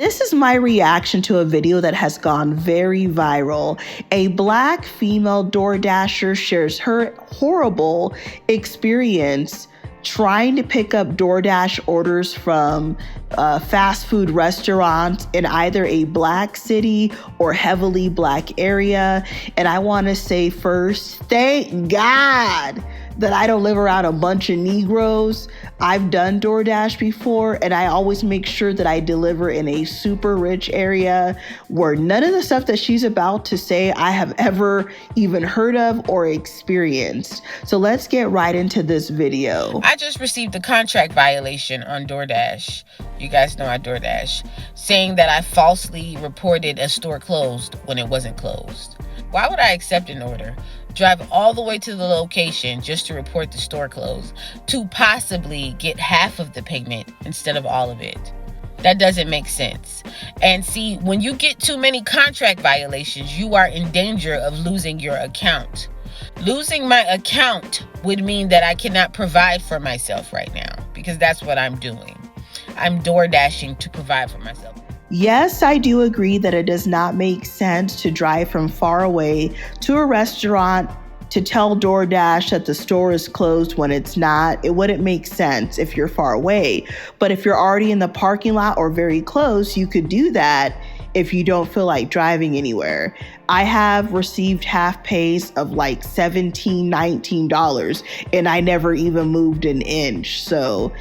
This is my reaction to a video that has gone very viral. A Black female DoorDasher shares her horrible experience trying to pick up DoorDash orders from fast food restaurants in either a Black city or heavily Black area. And I want to say first, thank God that I don't live around a bunch of Negroes. I've done DoorDash before, and I always make sure that I deliver in a super rich area where none of the stuff that she's about to say I have ever even heard of or experienced. So let's get right into this video. I just received a contract violation on DoorDash. You guys know I DoorDash, saying that I falsely reported a store closed when it wasn't closed. Why would I accept an order, drive all the way to the location just to report the store closed, to possibly get half of the payment instead of all of it? That doesn't make sense. And see, when you get too many contract violations, you are in danger of losing your account. Losing my account would mean that I cannot provide for myself right now, because that's what I'm doing. I'm DoorDashing to provide for myself. Yes, I do agree that it does not make sense to drive from far away to a restaurant to tell DoorDash that the store is closed when it's not. It wouldn't make sense if you're far away. But if you're already in the parking lot or very close, you could do that if you don't feel like driving anywhere. I have received half pays of like $17, $19, and I never even moved an inch. So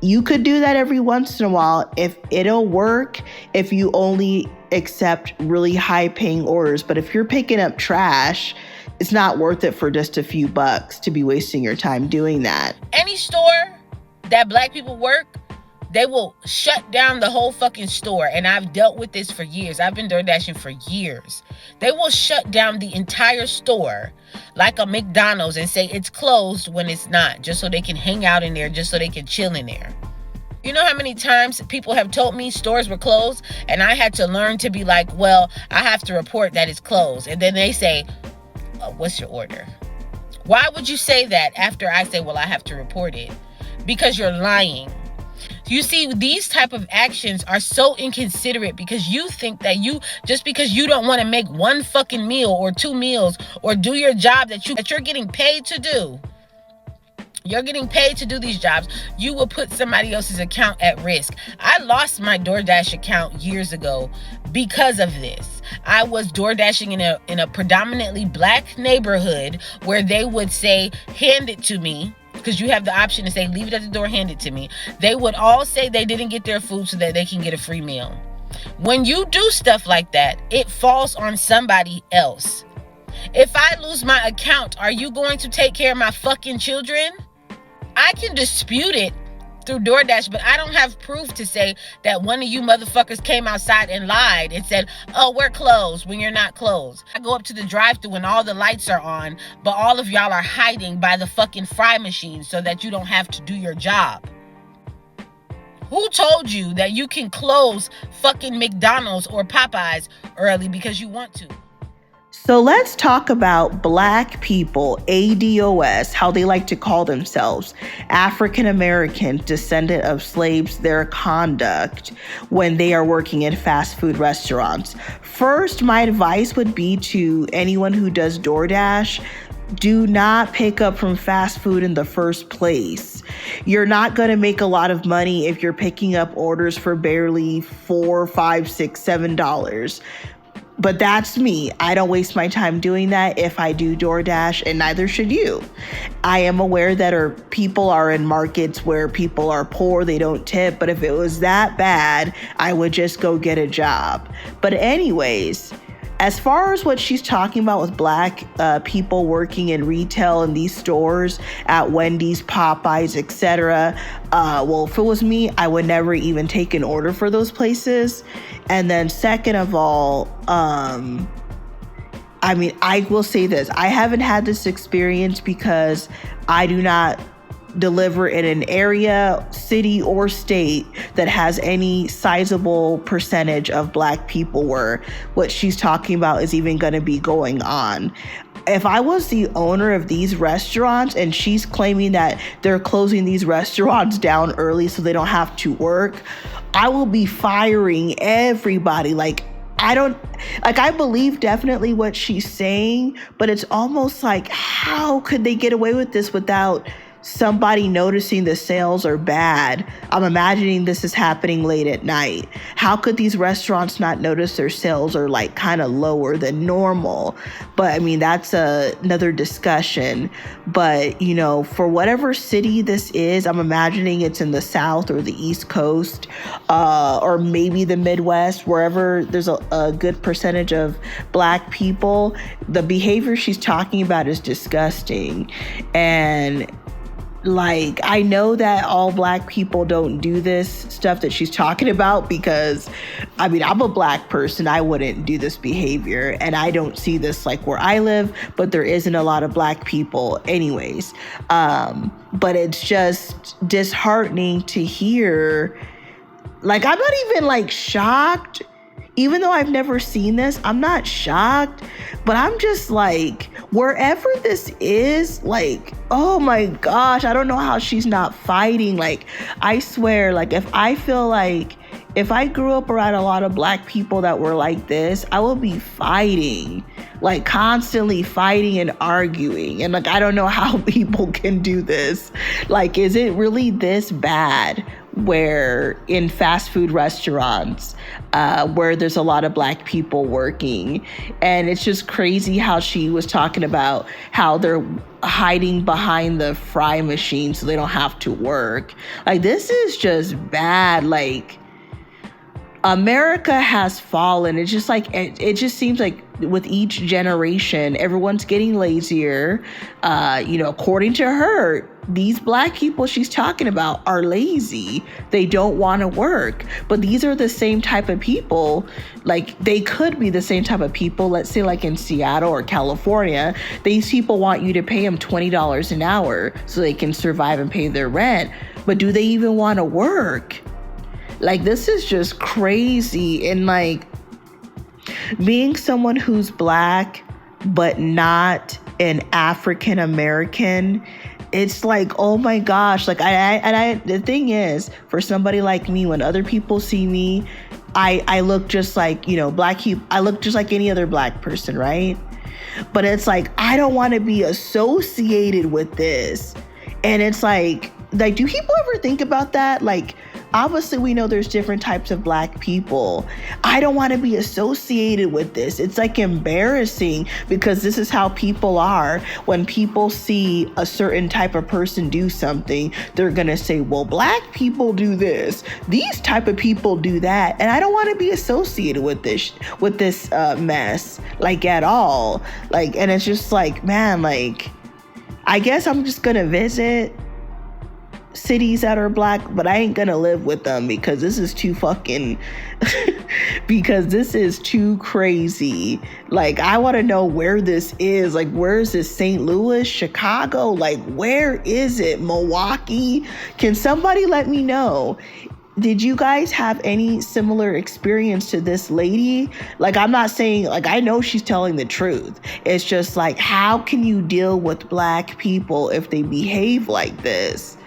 you could do that every once in a while if it'll work if you only accept really high paying orders. But if you're picking up trash, it's not worth it for just a few bucks to be wasting your time doing that. Any store that Black people work, they will shut down the whole fucking store. And I've dealt with this for years. I've been DoorDashing for years. They will shut down the entire store like a McDonald's and say it's closed when it's not, just so they can hang out in there, just so they can chill in there. You know how many times people have told me stores were closed and I had to learn to be like, well, I have to report that it's closed. And then they say, what's your order? Why would you say that after I say, well, I have to report it? Because you're lying. You see, these type of actions are so inconsiderate because you think that just because you don't want to make one fucking meal or two meals or do your job that you're getting paid to do. You're getting paid to do these jobs. You will put somebody else's account at risk. I lost my DoorDash account years ago because of this. I was DoorDashing in a predominantly Black neighborhood where they would say, hand it to me. Because you have the option to say, leave it at the door, hand it to me. They would all say they didn't get their food so that they can get a free meal. When you do stuff like that, it falls on somebody else. If I lose my account, are you going to take care of my fucking children? I can dispute it through DoorDash, but I don't have proof to say that one of you motherfuckers came outside and lied and said, oh, we're closed when you're not closed. I go up to the drive-thru when all the lights are on, but all of y'all are hiding by the fucking fry machine so that you don't have to do your job. Who told you that you can close fucking McDonald's or Popeyes early because you want to? So let's talk about Black people, ADOS, how they like to call themselves, African American descendant of slaves, their conduct when they are working in fast food restaurants. First, my advice would be to anyone who does DoorDash, do not pick up from fast food in the first place. You're not going to make a lot of money if you're picking up orders for barely $4, $5, $6, $7. But that's me. I don't waste my time doing that if I do DoorDash, and neither should you. I am aware that people are in markets where people are poor, they don't tip, but if it was that bad, I would just go get a job. But anyways, as far as what she's talking about with Black people working in retail in these stores at Wendy's, Popeyes, etc., well, if it was me, I would never even take an order for those places. And then second of all, I will say this. I haven't had this experience because I do not deliver in an area, city, or state that has any sizable percentage of Black people where what she's talking about is even going to be going on. if I was the owner of these restaurants and she's claiming that they're closing these restaurants down early so they don't have to work, I will be firing everybody. Like, I believe definitely what she's saying, but it's almost like, how could they get away with this without somebody noticing the sales are bad? I'm imagining this is happening late at night. How could these restaurants not notice their sales are like kind of lower than normal? But I mean, that's another discussion. But, you know, for whatever city this is, I'm imagining it's in the South or the East Coast, or maybe the Midwest, wherever there's a good percentage of Black people. The behavior she's talking about is disgusting. And like, I know that all Black people don't do this stuff that she's talking about, because I mean, I'm a Black person. I wouldn't do this behavior, and I don't see this like where I live, but there isn't a lot of Black people anyways. But it's just disheartening to hear. Like, I'm not even like shocked. Even though I've never seen this, I'm not shocked, but I'm just like, wherever this is, like, oh my gosh, I don't know how she's not fighting. Like, I swear, like, if I grew up around a lot of Black people that were like this, I will be fighting, like constantly fighting and arguing. And like, I don't know how people can do this. Like, is it really this bad? Where in fast food restaurants, where there's a lot of Black people working. And it's just crazy how she was talking about how they're hiding behind the fry machine so they don't have to work. Like, this is just bad. Like, America has fallen. It's just like, it just seems like with each generation, everyone's getting lazier. You know, according to her, these Black people she's talking about are lazy. They don't want to work. But these are the same type of people, like they could be the same type of people, let's say like in Seattle or California. These people want you to pay them $20 an hour so they can survive and pay their rent. But do they even want to work? Like, this is just crazy. And like, being someone who's Black but not an African American, it's like, oh my gosh. Like, the thing is, for somebody like me, when other people see me, I look just like, you know, I look just like any other Black person, right? But it's like, I don't want to be associated with this. And it's like, do people ever think about that? Like, obviously we know there's different types of Black people. I don't want to be associated with this. It's like embarrassing, because this is how people are. When people see a certain type of person do something, they're going to say, well, Black people do this. These type of people do that. And I don't want to be associated with this mess, like, at all. Like, and it's just like, man, like, I guess I'm just going to visit cities that are Black, but I ain't gonna live with them, because this is too fucking because this is too crazy. Like, I want to know where this is. Like, where is this? St. Louis, Chicago? Like, where is it? Milwaukee? Can somebody let me know? Did you guys have any similar experience to this lady? Like, I'm not saying, like, I know she's telling the truth. It's just like, how can you deal with Black people if they behave like this?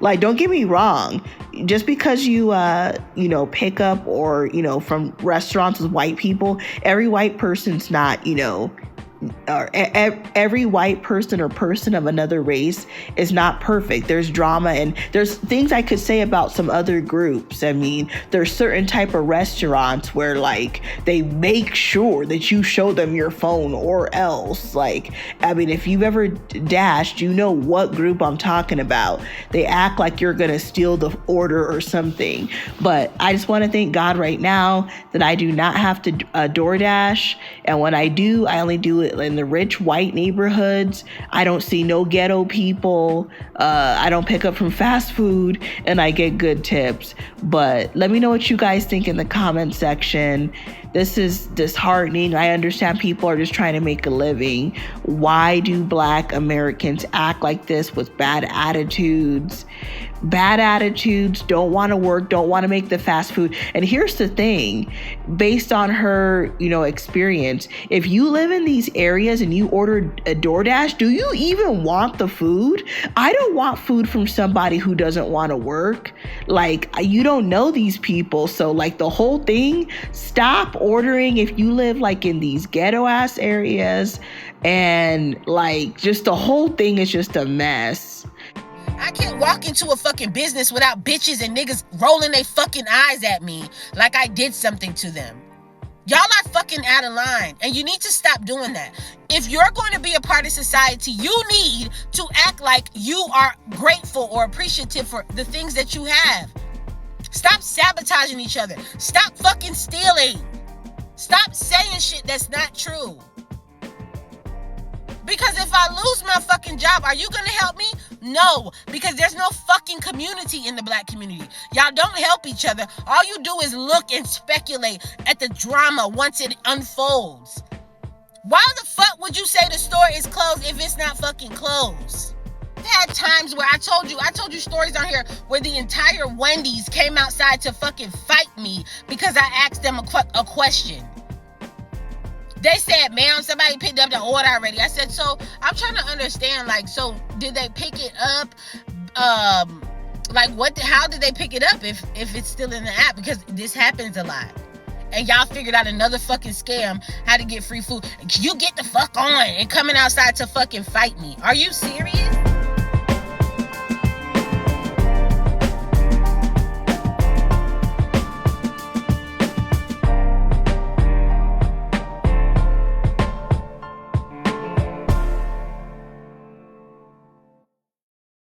Like, don't get me wrong. Just because you, pick up or, from restaurants with white people, every white person's not, or every white person or person of another race is not perfect. There's drama, and there's things I could say about some other groups. I mean, there's certain type of restaurants where, like, they make sure that you show them your phone, or else, like, I mean, if you've ever dashed, you know what group I'm talking about. They act like you're gonna steal the order or something. But I just want to thank God right now that I do not have to DoorDash, and when I do, I only do it in the rich white neighborhoods. I don't see no ghetto people. I don't pick up from fast food, and I get good tips. But let me know what you guys think in the comment section. This is disheartening. I understand people are just trying to make a living. Why do Black Americans act like this with bad attitudes? Bad attitudes, don't want to work, don't want to make the fast food. And here's the thing, based on her, experience, if you live in these areas and you order a DoorDash, do you even want the food? I don't want food from somebody who doesn't want to work. Like, you don't know these people. So like the whole thing, stop ordering if you live like in these ghetto ass areas, and like just the whole thing is just a mess. I can't walk into a fucking business without bitches and niggas rolling their fucking eyes at me like I did something to them. Y'all are fucking out of line, and you need to stop doing that. If you're going to be a part of society, you need to act like you are grateful or appreciative for the things that you have. Stop sabotaging each other. Stop fucking stealing. Stop saying shit that's not true. Because if I lose my fucking job, are you going to help me? No, because there's no fucking community in the Black community. Y'all don't help each other. All you do is look and speculate at the drama once it unfolds. Why the fuck would you say the store is closed if it's not fucking closed? I've had times where I told you stories on here where the entire Wendy's came outside to fucking fight me because I asked them a question. They said, ma'am, somebody picked up the order already. I said, so I'm trying to understand, like, so did they pick it up? How did they pick it up if it's still in the app? Because this happens a lot. And y'all figured out another fucking scam, how to get free food. You get the fuck on and coming outside to fucking fight me. Are you serious?